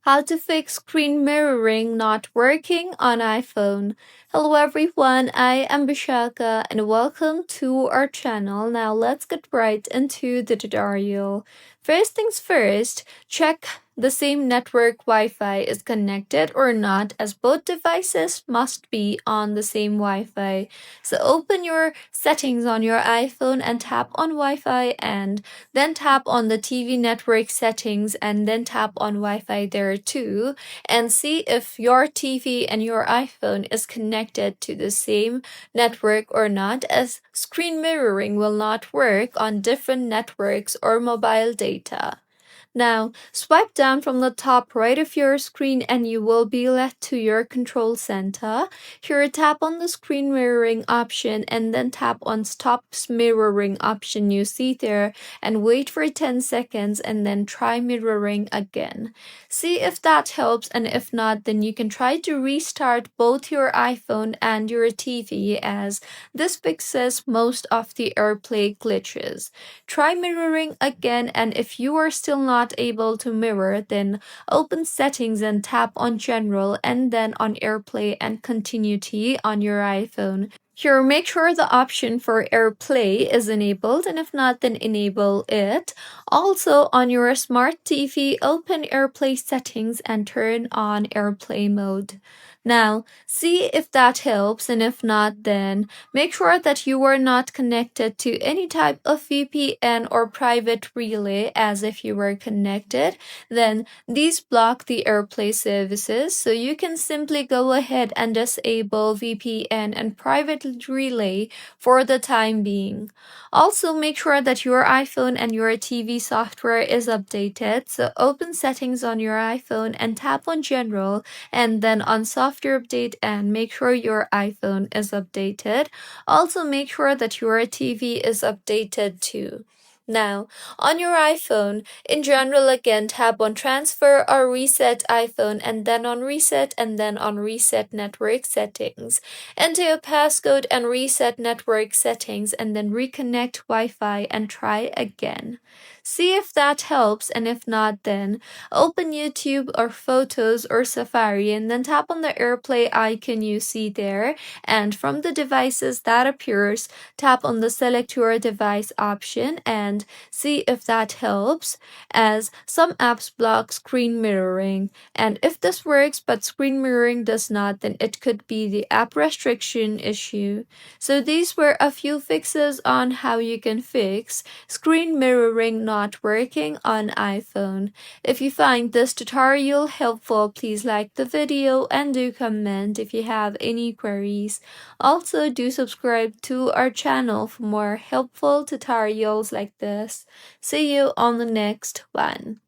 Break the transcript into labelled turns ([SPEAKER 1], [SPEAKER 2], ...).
[SPEAKER 1] How to fix screen mirroring not working on iPhone. Hello everyone, I am Bishaka and welcome to our channel. Now let's get right into the tutorial. First things first, check the same network Wi-Fi is connected or not, as both devices must be on the same Wi-Fi. So open your settings on your iPhone and tap on Wi-Fi, and then tap on the TV network settings and then tap on Wi-Fi there too, and see if your TV and your iPhone is connected to the same network or not, as screen mirroring will not work on different networks or mobile data. Now, swipe down from the top right of your screen and you will be led to your control center. Here, tap on the screen mirroring option and then tap on stop mirroring option you see there, and wait for 10 seconds and then try mirroring again. See if that helps, and if not, then you can try to restart both your iPhone and your TV, as this fixes most of the AirPlay glitches. Try mirroring again, and if you are still not able to mirror, then open settings and tap on general and then on AirPlay and continuity on your iPhone. Here, make sure the option for AirPlay is enabled, and if not, then enable it. Also, on your smart TV, open AirPlay settings and turn on AirPlay mode. Now, see if that helps, and if not, then make sure that you are not connected to any type of VPN or private relay, as if you were connected, then these block the AirPlay services, so you can simply go ahead and disable VPN and private relay for the time being. Also, make sure that your iPhone and your TV software is updated, so open settings on your iPhone and tap on general and then on software update and make sure your iPhone is updated. Also, make sure that your TV is updated too. Now, on your iPhone, in general again, tap on transfer or reset iPhone and then on reset and then on reset network settings. Enter your passcode and reset network settings and then reconnect Wi-Fi and try again. See if that helps, and if not, then open YouTube or Photos or Safari and then tap on the AirPlay icon you see there, and from the devices that appears, tap on the select your device option and see if that helps, as some apps block screen mirroring. And if this works but screen mirroring does not, then it could be the app restriction issue. So these were a few fixes on how you can fix screen mirroring not working on iPhone. If you find this tutorial helpful, please like the video and do comment if you have any queries. Also, do subscribe to our channel for more helpful tutorials like this. See you on the next one.